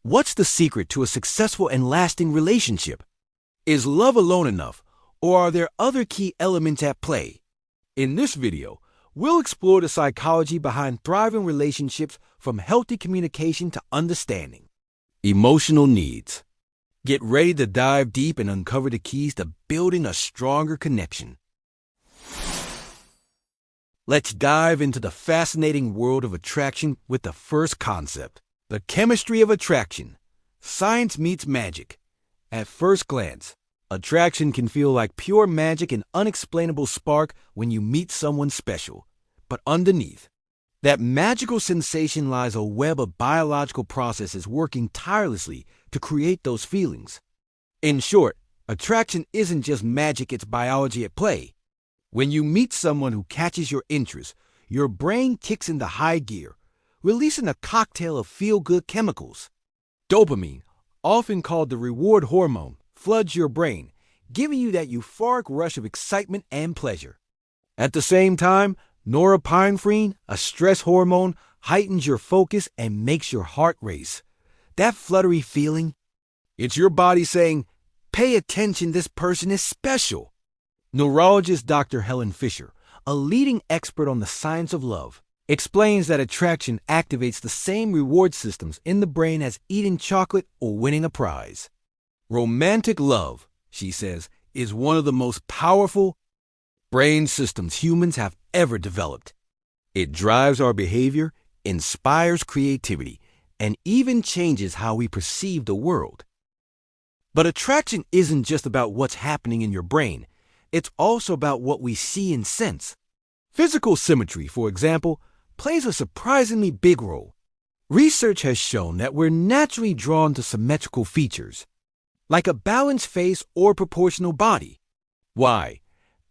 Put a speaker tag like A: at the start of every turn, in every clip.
A: What's the secret to a successful and lasting relationship? Is love alone enough, or are there other key elements at play? In this video, we'll explore the psychology behind thriving relationships, from healthy communication to understanding. Emotional needs. Get ready to dive deep and uncover the keys to building a stronger connection. Let's dive into the fascinating world of attraction with the first concept, the chemistry of attraction. Science meets magic. At first glance, attraction can feel like pure magic and unexplainable spark when you meet someone special. But underneath that magical sensation lies a web of biological processes working tirelessly to create those feelings. In short, attraction isn't just magic, it's biology at play. When you meet someone who catches your interest, your brain kicks into high gear, releasing a cocktail of feel-good chemicals. Dopamine, often called the reward hormone, floods your brain, giving you that euphoric rush of excitement and pleasure. At the same time, norepinephrine, a stress hormone, heightens your focus and makes your heart race. That fluttery feeling, it's your body saying, "Pay attention, this person is special." Neurologist Dr. Helen Fisher, a leading expert on the science of love, explains that attraction activates the same reward systems in the brain as eating chocolate or winning a prize. Romantic love, she says, is one of the most powerful brain systems humans have ever developed. It drives our behavior, inspires creativity, and even changes how we perceive the world. But attraction isn't just about what's happening in your brain. It's also about what we see and sense. Physical symmetry, for example, plays a surprisingly big role. Research has shown that we're naturally drawn to symmetrical features, like a balanced face or proportional body. Why?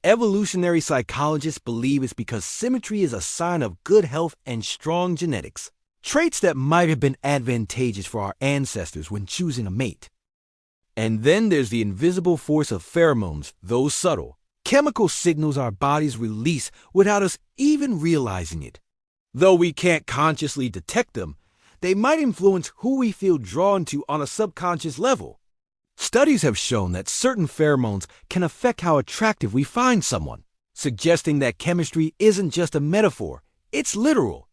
A: Evolutionary psychologists believe it's because symmetry is a sign of good health and strong genetics, traits that might have been advantageous for our ancestors when choosing a mate. And then there's the invisible force of pheromones, those subtle chemical signals our bodies release without us even realizing it. Though we can't consciously detect them, they might influence who we feel drawn to on a subconscious level. Studies have shown that certain pheromones can affect how attractive we find someone, suggesting that chemistry isn't just a metaphor, it's literal.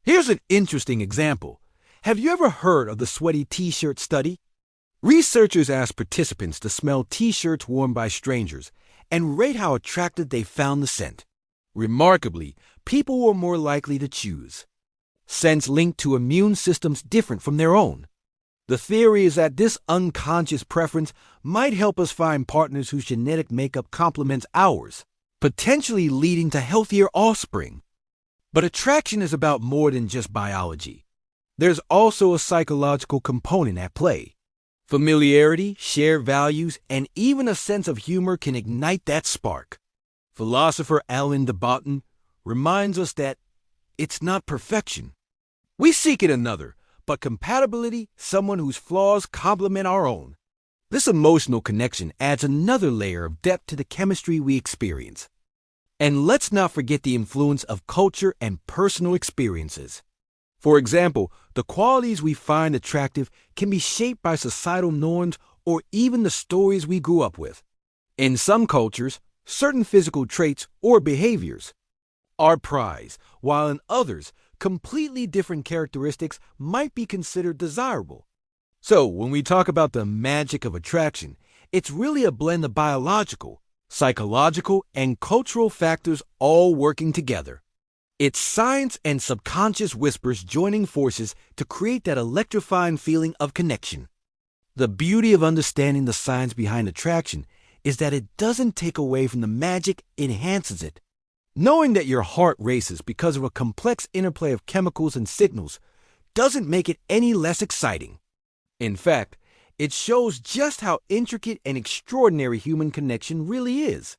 A: Here's an interesting example. Have you ever heard of the sweaty t-shirt study? Researchers asked participants to smell t-shirts worn by strangers and rate how attractive they found the scent. Remarkably, people were more likely to choose scents linked to immune systems different from their own. The theory is that this unconscious preference might help us find partners whose genetic makeup complements ours, potentially leading to healthier offspring. But attraction is about more than just biology. There's also a psychological component at play. Familiarity, shared values, and even a sense of humor can ignite that spark. Philosopher Alain de Botton reminds us that it's not perfection we seek in another, but compatibility, someone whose flaws complement our own. This emotional connection adds another layer of depth to the chemistry we experience. And let's not forget the influence of culture and personal experiences. For example, the qualities we find attractive can be shaped by societal norms or even the stories we grew up with. In some cultures, certain physical traits or behaviors are prized, while in others, completely different characteristics might be considered desirable. So, when we talk about the magic of attraction, it's really a blend of biological, psychological, and cultural factors all working together. It's science and subconscious whispers joining forces to create that electrifying feeling of connection. The beauty of understanding the science behind attraction is that it doesn't take away from the magic, it enhances it. Knowing that your heart races because of a complex interplay of chemicals and signals doesn't make it any less exciting. In fact, it shows just how intricate and extraordinary human connection really is.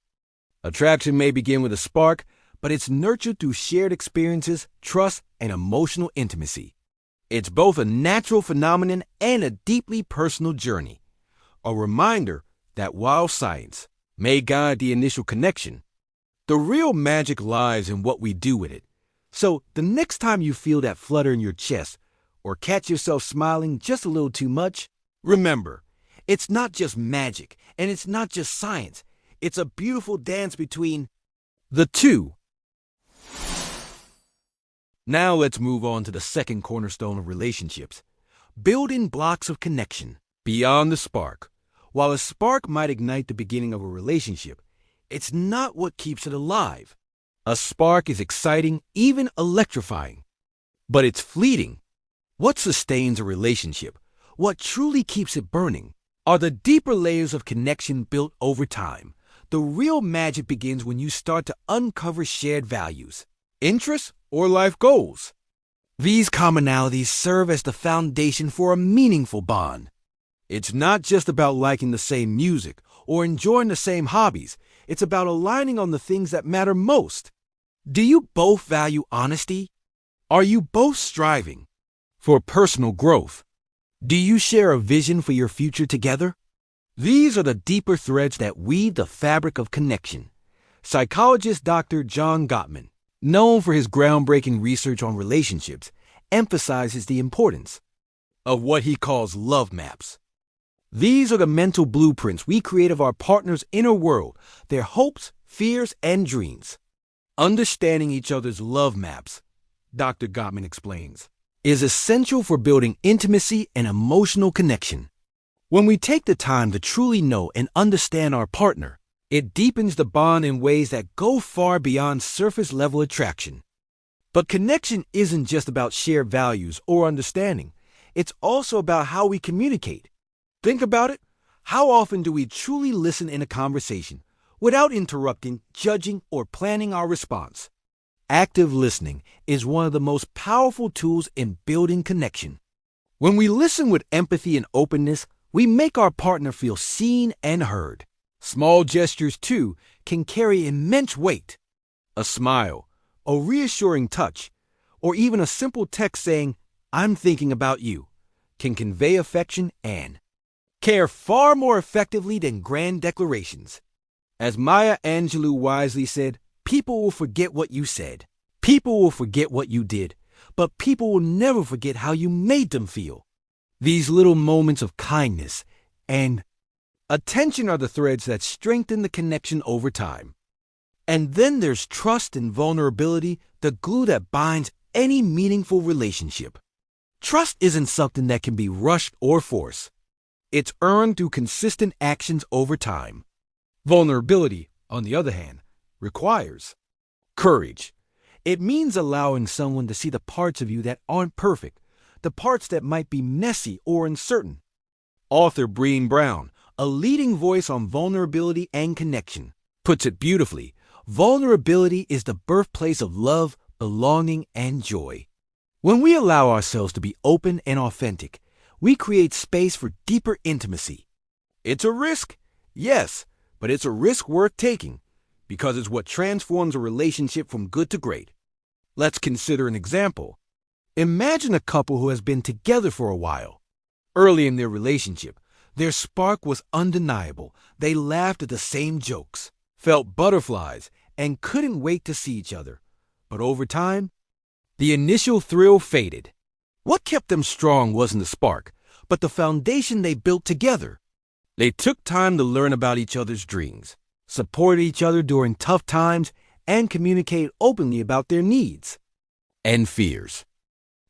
A: Attraction may begin with a spark, but it's nurtured through shared experiences, trust, and emotional intimacy. It's both a natural phenomenon and a deeply personal journey. A reminder that while science may guide the initial connection, the real magic lies in what we do with it. So the next time you feel that flutter in your chest, or catch yourself smiling just a little too much, remember, it's not just magic and it's not just science. It's a beautiful dance between the two. Now let's move on to the second cornerstone of relationships, building blocks of connection beyond the spark. While a spark might ignite the beginning of a relationship, it's not what keeps it alive. A spark is exciting, even electrifying, but it's fleeting. What sustains a relationship, what truly keeps it burning, are the deeper layers of connection built over time. The real magic begins when you start to uncover shared values, interests, or life goals. These commonalities serve as the foundation for a meaningful bond. It's not just about liking the same music or enjoying the same hobbies. It's about aligning on the things that matter most. Do you both value honesty? Are you both striving for personal growth? Do you share a vision for your future together? These are the deeper threads that weave the fabric of connection. Psychologist Dr. John Gottman, known for his groundbreaking research on relationships, emphasizes the importance of what he calls love maps. These are the mental blueprints we create of our partner's inner world, their hopes, fears, and dreams. Understanding each other's love maps, Dr. Gottman explains, is essential for building intimacy and emotional connection. When we take the time to truly know and understand our partner, it deepens the bond in ways that go far beyond surface-level attraction. But connection isn't just about shared values or understanding. It's also about how we communicate. Think about it. How often do we truly listen in a conversation without interrupting, judging, or planning our response? Active listening is one of the most powerful tools in building connection. When we listen with empathy and openness, we make our partner feel seen and heard. Small gestures, too, can carry immense weight. A smile, a reassuring touch, or even a simple text saying, "I'm thinking about you," can convey affection and care far more effectively than grand declarations. As Maya Angelou wisely said, people will forget what you said. People will forget what you did, but people will never forget how you made them feel. These little moments of kindness and attention are the threads that strengthen the connection over time. And then there's trust and vulnerability, the glue that binds any meaningful relationship. Trust isn't something that can be rushed or forced. It's earned through consistent actions over time. Vulnerability, on the other hand, requires courage. It means allowing someone to see the parts of you that aren't perfect, the parts that might be messy or uncertain. Author Brené Brown, a leading voice on vulnerability and connection, puts it beautifully. Vulnerability is the birthplace of love, belonging, and joy. When we allow ourselves to be open and authentic, we create space for deeper intimacy. It's a risk, yes, but it's a risk worth taking because it's what transforms a relationship from good to great. Let's consider an example. Imagine a couple who has been together for a while. Early in their relationship, their spark was undeniable. They laughed at the same jokes, felt butterflies, and couldn't wait to see each other. But over time, the initial thrill faded. What kept them strong wasn't the spark, but the foundation they built together. They took time to learn about each other's dreams, support each other during tough times, and communicate openly about their needs and fears.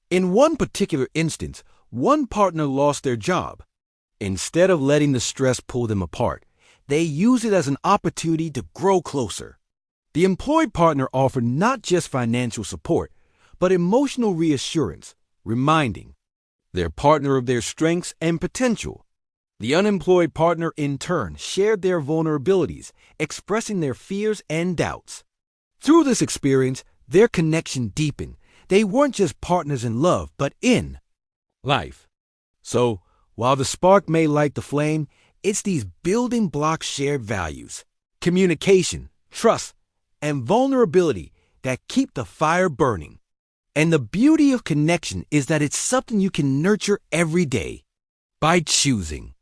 A: In one particular instance, one partner lost their job. Instead of letting the stress pull them apart, they used it as an opportunity to grow closer. The employed partner offered not just financial support, but emotional reassurance, reminding their partner of their strengths and potential. The unemployed partner, in turn, shared their vulnerabilities, expressing their fears and doubts. Through this experience, their connection deepened. They weren't just partners in love, but in life. So, while the spark may light the flame, it's these building blocks, shared values, communication, trust, and vulnerability that keep the fire burning. And the beauty of connection is that it's something you can nurture every day by choosing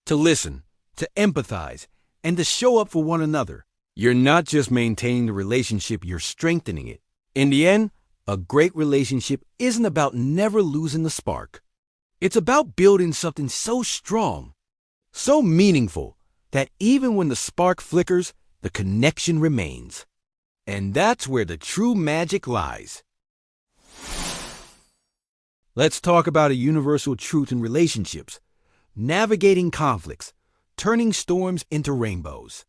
A: to listen, to empathize, and to show up for one another. You're not just maintaining the relationship, you're strengthening it. In the end, A great relationship isn't about never losing the spark. It's about building something so strong, so meaningful, that even when the spark flickers, the connection remains. And that's where the true magic lies. Let's talk about a universal truth in relationships: navigating conflicts, turning storms into rainbows.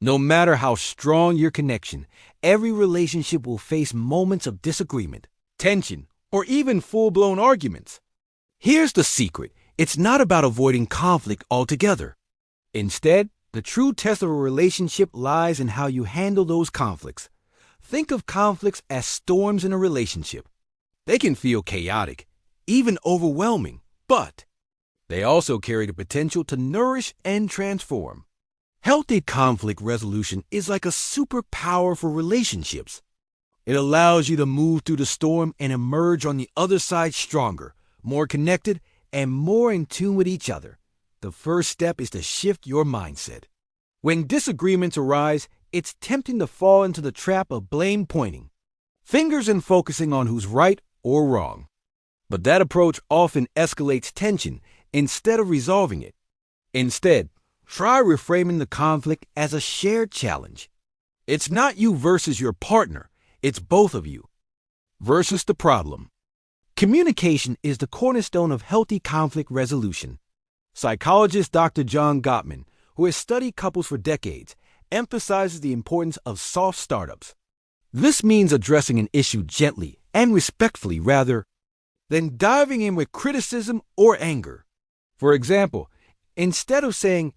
A: No matter how strong your connection, every relationship will face moments of disagreement, tension, or even full-blown arguments. Here's the secret: it's not about avoiding conflict altogether. Instead, the true test of a relationship lies in how you handle those conflicts. Think of conflicts as storms in a relationship. They can feel chaotic, even overwhelming, but they also carry the potential to nourish and transform. Healthy conflict resolution is like a superpower for relationships. It allows you to move through the storm and emerge on the other side stronger, more connected, and more in tune with each other. The first step is to shift your mindset. When disagreements arise, it's tempting to fall into the trap of blame pointing, fingers and focusing on who's right or wrong. But that approach often escalates tension instead of resolving it. Instead, try reframing the conflict as a shared challenge. It's not you versus your partner, it's both of you versus the problem. Communication is the cornerstone of healthy conflict resolution. Psychologist Dr. John Gottman, who has studied couples for decades, emphasizes the importance of soft startups. This means addressing an issue gently and respectfully rather than diving in with criticism or anger. For example, instead of saying,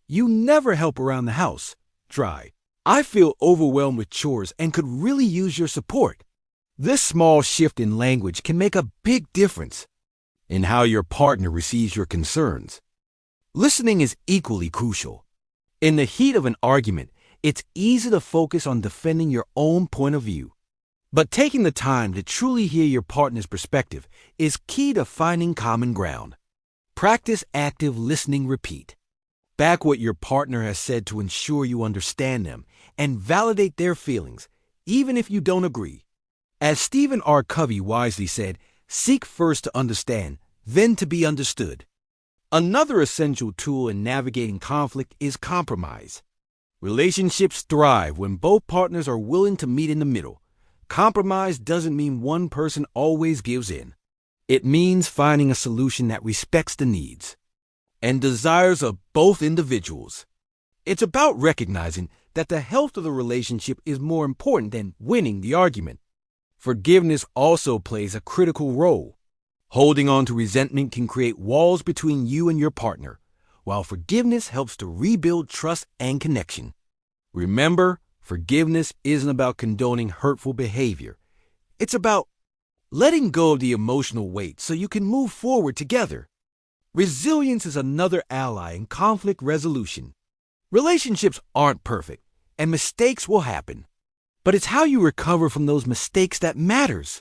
A: "You never help around the house," try, "I feel overwhelmed with chores and could really use your support." This small shift in language can make a big difference in how your partner receives your concerns. Listening is equally crucial. In the heat of an argument, it's easy to focus on defending your own point of view. But taking the time to truly hear your partner's perspective is key to finding common ground. Practice active listening. Repeat back what your partner has said to ensure you understand them and validate their feelings, even if you don't agree. As Stephen R. Covey wisely said, "Seek first to understand, then to be understood." Another essential tool in navigating conflict is compromise. Relationships thrive when both partners are willing to meet in the middle. Compromise doesn't mean one person always gives in. It means finding a solution that respects the needs and desires of both individuals. It's about recognizing that the health of the relationship is more important than winning the argument. Forgiveness also plays a critical role. Holding on to resentment can create walls between you and your partner, while forgiveness helps to rebuild trust and connection. Remember, forgiveness isn't about condoning hurtful behavior. It's about letting go of the emotional weight so you can move forward together. Resilience is another ally in conflict resolution. Relationships aren't perfect, and mistakes will happen. But it's how you recover from those mistakes that matters.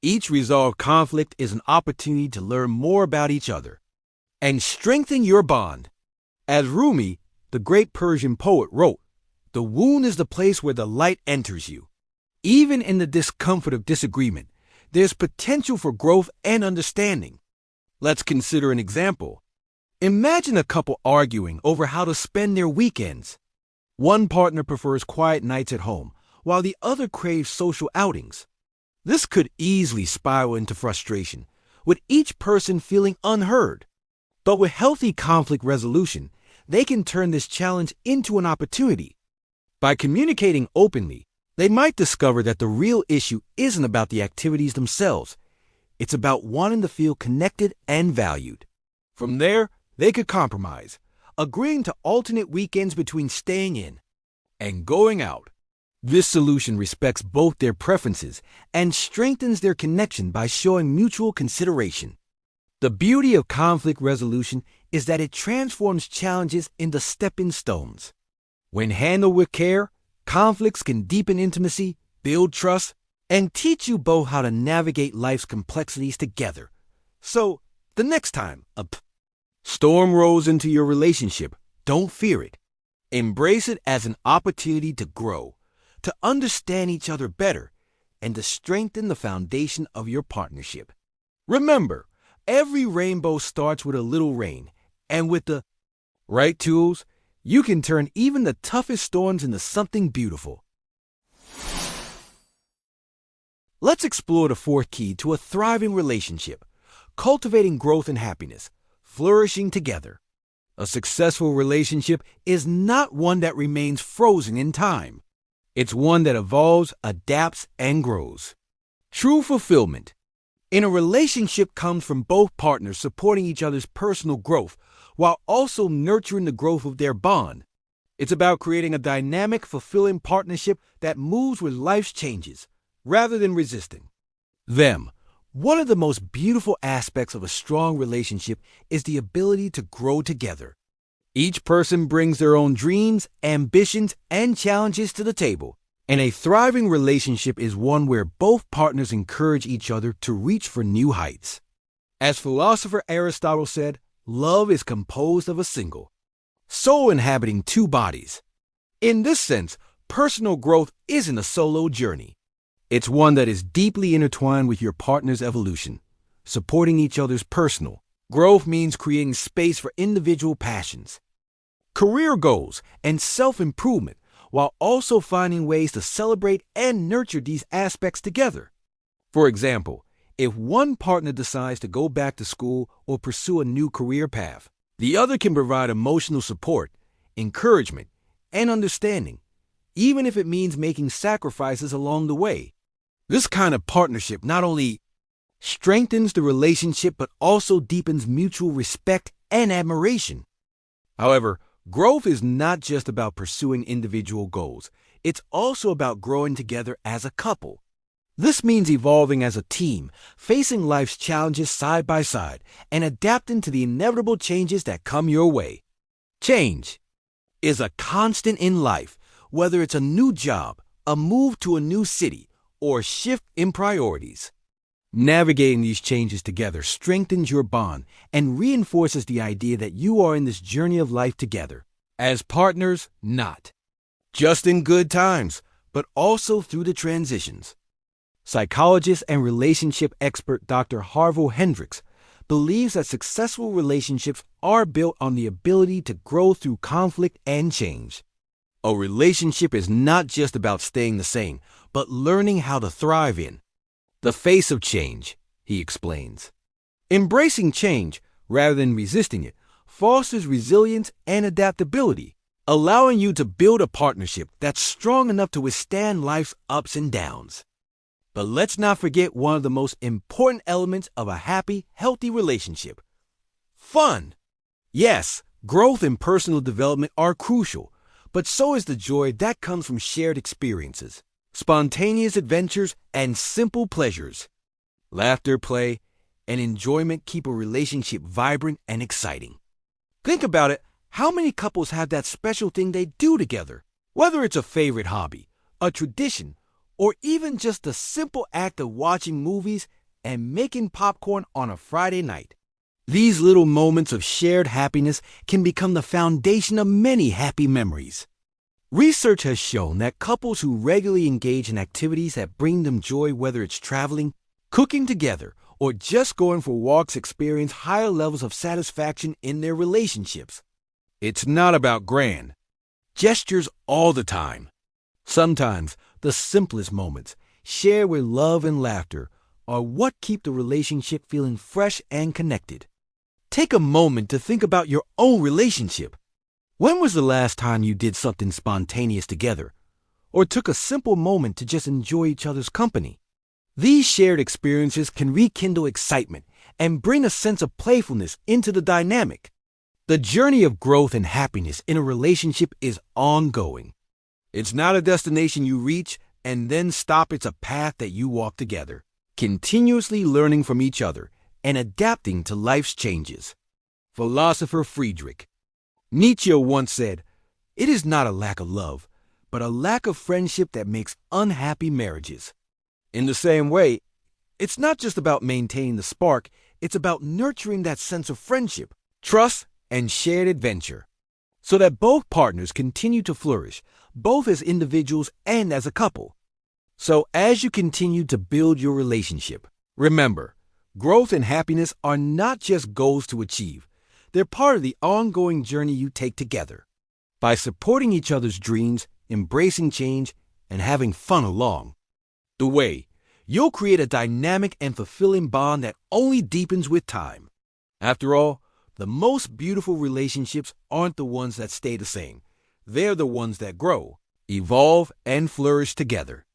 A: Each resolved conflict is an opportunity to learn more about each other and strengthen your bond. As Rumi, the great Persian poet, wrote, "The wound is the place where the light enters you." Even in the discomfort of disagreement, there's potential for growth and understanding. Let's consider an example. Imagine a couple arguing over how to spend their weekends. One partner prefers quiet nights at home, while the other craves social outings. This could easily spiral into frustration, with each person feeling unheard. But with healthy conflict resolution, they can turn this challenge into an opportunity. By communicating openly, they might discover that the real issue isn't about the activities themselves. It's about wanting to feel connected and valued. From there, they could compromise, agreeing to alternate weekends between staying in and going out. This solution respects both their preferences and strengthens their connection by showing mutual consideration. The beauty of conflict resolution is that it transforms challenges into stepping stones. When handled with care, conflicts can deepen intimacy, build trust, and teach you both how to navigate life's complexities together. So, the next time a storm rolls into your relationship, don't fear it. Embrace it as an opportunity to grow, to understand each other better, and to strengthen the foundation of your partnership. Remember, every rainbow starts with a little rain, and with the right tools, you can turn even the toughest storms into something beautiful. Let's explore the fourth key to a thriving relationship: cultivating growth and happiness, flourishing together. A successful relationship is not one that remains frozen in time. It's one that evolves, adapts, and grows. True fulfillment. In a relationship comes from both partners supporting each other's personal growth while also nurturing the growth of their bond. It's about creating a dynamic, fulfilling partnership that moves with life's changes rather than resisting them. One of the most beautiful aspects of a strong relationship is the ability to grow together. Each person brings their own dreams, ambitions, and challenges to the table, and a thriving relationship is one where both partners encourage each other to reach for new heights. As philosopher Aristotle said, love is composed of a single soul inhabiting two bodies. In this sense, personal growth isn't a solo journey. It's one that is deeply intertwined with your partner's evolution. Supporting each other's personal growth means creating space for individual passions, career goals, and self-improvement, while also finding ways to celebrate and nurture these aspects together. For example, if one partner decides to go back to school or pursue a new career path, the other can provide emotional support, encouragement, and understanding, even if it means making sacrifices along the way. This kind of partnership not only strengthens the relationship but also deepens mutual respect and admiration. However, growth is not just about pursuing individual goals. It's also about growing together as a couple. This means evolving as a team, facing life's challenges side by side, and adapting to the inevitable changes that come your way. Change is a constant in life, whether it's a new job, a move to a new city, or a shift in priorities. Navigating these changes together strengthens your bond and reinforces the idea that you are in this journey of life together, as partners, not just in good times, but also through the transitions. Psychologist and relationship expert Dr. Harville Hendricks believes that successful relationships are built on the ability to grow through conflict and change. A relationship is not just about staying the same, but learning how to thrive in the face of change, he explains. Embracing change, rather than resisting it, fosters resilience and adaptability, allowing you to build a partnership that's strong enough to withstand life's ups and downs. But let's not forget one of the most important elements of a happy, healthy relationship: fun. Yes, growth and personal development are crucial, but so is the joy that comes from shared experiences, spontaneous adventures, and simple pleasures. Laughter, play, and enjoyment keep a relationship vibrant and exciting. Think about it. How many couples have that special thing they do together? Whether it's a favorite hobby, a tradition, or even just the simple act of watching movies and making popcorn on a Friday night. These little moments of shared happiness can become the foundation of many happy memories. Research has shown that couples who regularly engage in activities that bring them joy, whether it's traveling, cooking together, or just going for walks, experience higher levels of satisfaction in their relationships. It's not about grand gestures all the time. Sometimes the simplest moments, shared with love and laughter, are what keep the relationship feeling fresh and connected. Take a moment to think about your own relationship. When was the last time you did something spontaneous together, or took a simple moment to just enjoy each other's company? These shared experiences can rekindle excitement and bring a sense of playfulness into the dynamic. The journey of growth and happiness in a relationship is ongoing. It's not a destination you reach and then stop. It's a path that you walk together, continuously learning from each other and adapting to life's changes. Philosopher Friedrich Nietzsche once said, "It is not a lack of love, but a lack of friendship that makes unhappy marriages." In the same way, it's not just about maintaining the spark, it's about nurturing that sense of friendship, trust, and shared adventure, so that both partners continue to flourish, both as individuals and as a couple. So as you continue to build your relationship, remember, growth and happiness are not just goals to achieve. They're part of the ongoing journey you take together. By supporting each other's dreams, embracing change, and having fun along the way, you'll create a dynamic and fulfilling bond that only deepens with time. After all, the most beautiful relationships aren't the ones that stay the same. They're the ones that grow, evolve, and flourish together.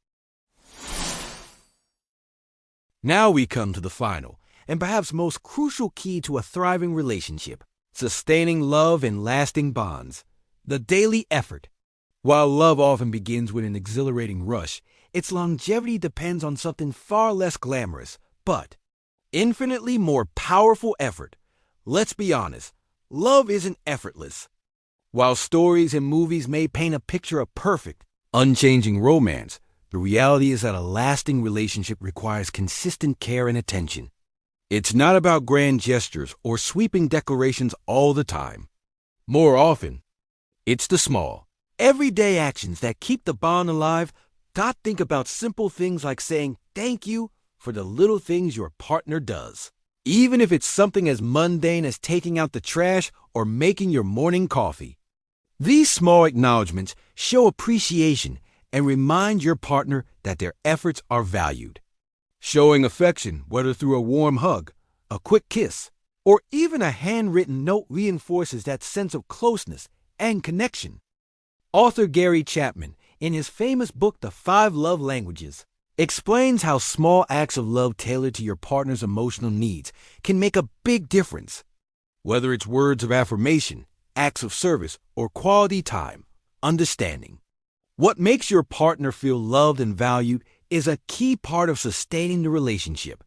A: Now we come to the final, and perhaps most crucial key to a thriving relationship: sustaining love and lasting bonds. The daily effort. While love often begins with an exhilarating rush, its longevity depends on something far less glamorous, but infinitely more powerful effort. Let's be honest, love isn't effortless. While stories and movies may paint a picture of perfect, unchanging romance, the reality is that a lasting relationship requires consistent care and attention. It's not about grand gestures or sweeping declarations all the time. More often, it's the small, everyday actions that keep the bond alive. Think about simple things like saying thank you for the little things your partner does, even if it's something as mundane as taking out the trash or making your morning coffee. These small acknowledgments show appreciation and remind your partner that their efforts are valued. Showing affection, whether through a warm hug, a quick kiss, or even a handwritten note, reinforces that sense of closeness and connection. Author Gary Chapman, in his famous book, The 5 Love Languages, explains how small acts of love tailored to your partner's emotional needs can make a big difference. Whether it's words of affirmation, acts of service, or quality time, understanding what makes your partner feel loved and valued is a key part of sustaining the relationship.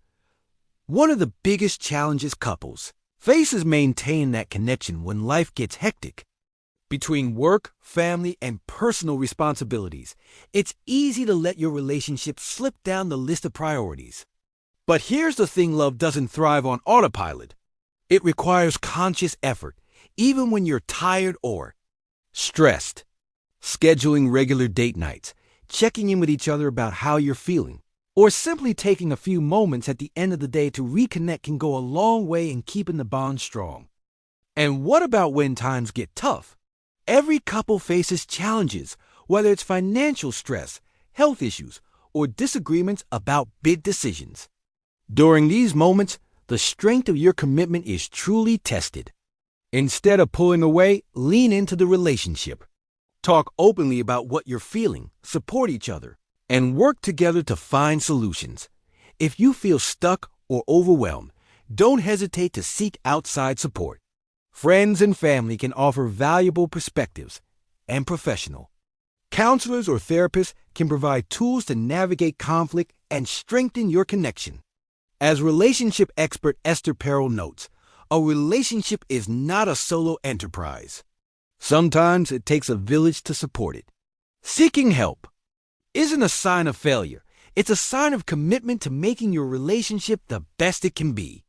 A: One of the biggest challenges couples face is maintaining that connection when life gets hectic. Between work, family, and personal responsibilities, it's easy to let your relationship slip down the list of priorities. But here's the thing: love doesn't thrive on autopilot. It requires conscious effort, even when you're tired or stressed. Scheduling regular date nights, checking in with each other about how you're feeling, or simply taking a few moments at the end of the day to reconnect can go a long way in keeping the bond strong. And what about when times get tough? Every couple faces challenges, whether it's financial stress, health issues, or disagreements about big decisions. During these moments, the strength of your commitment is truly tested. Instead of pulling away, lean into the relationship. Talk openly about what you're feeling, support each other, and work together to find solutions. If you feel stuck or overwhelmed, don't hesitate to seek outside support. Friends and family can offer valuable perspectives, and professional counselors or therapists can provide tools to navigate conflict and strengthen your connection. As relationship expert Esther Perel notes, a relationship is not a solo enterprise. Sometimes it takes a village to support it. Seeking help isn't a sign of failure. It's a sign of commitment to making your relationship the best it can be.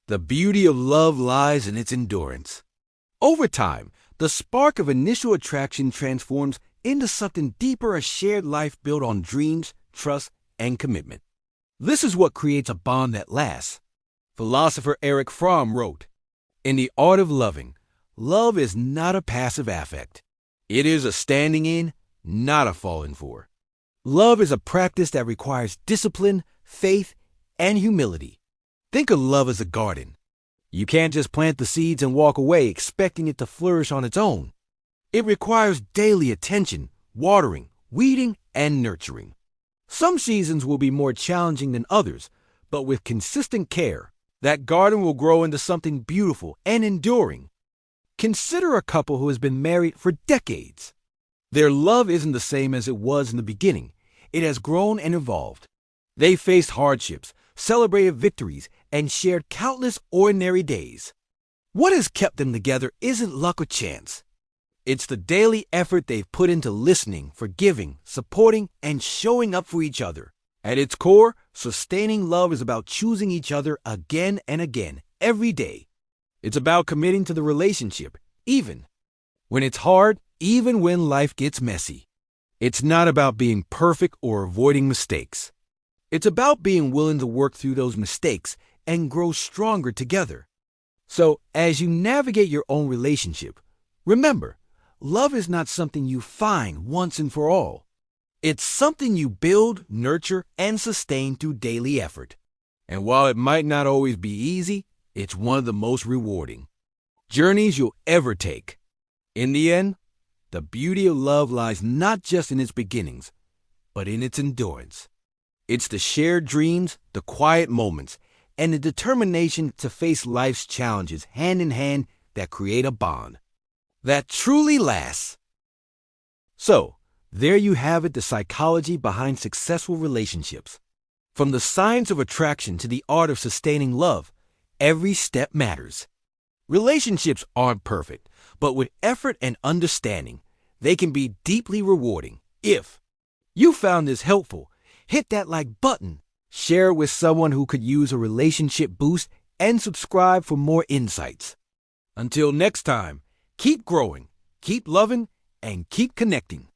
A: The beauty of love lies in its endurance. Over time, the spark of initial attraction transforms into something deeper, a shared life built on dreams, trust, and commitment. This is what creates a bond that lasts. Philosopher Erich Fromm wrote, "In the art of loving, love is not a passive affect. It is a standing in, not a falling for. Love is a practice that requires discipline, faith, and humility. Think of love as a garden. You can't just plant the seeds and walk away expecting it to flourish on its own. It requires daily attention, watering, weeding, and nurturing. Some seasons will be more challenging than others, but with consistent care, that garden will grow into something beautiful and enduring. Consider a couple who has been married for decades. Their love isn't the same as it was in the beginning. It has grown and evolved. They faced hardships, celebrated victories, and shared countless ordinary days. What has kept them together isn't luck or chance. It's the daily effort they've put into listening, forgiving, supporting, and showing up for each other. At its core, sustaining love is about choosing each other again and again, every day. It's about committing to the relationship, even when it's hard, even when life gets messy. It's not about being perfect or avoiding mistakes. It's about being willing to work through those mistakes and grow stronger together. So, as you navigate your own relationship, remember, love is not something you find once and for all. It's something you build, nurture, and sustain through daily effort. And while it might not always be easy, it's one of the most rewarding journeys you'll ever take. In the end, the beauty of love lies not just in its beginnings, but in its endurance. It's the shared dreams, the quiet moments, and the determination to face life's challenges hand in hand that create a bond that truly lasts. So, there you have it, the psychology behind successful relationships. From the science of attraction to the art of sustaining love, every step matters. Relationships aren't perfect, but with effort and understanding, they can be deeply rewarding. If you found this helpful, hit that like button, share it with someone who could use a relationship boost, and subscribe for more insights. Until next time, keep growing, keep loving, and keep connecting.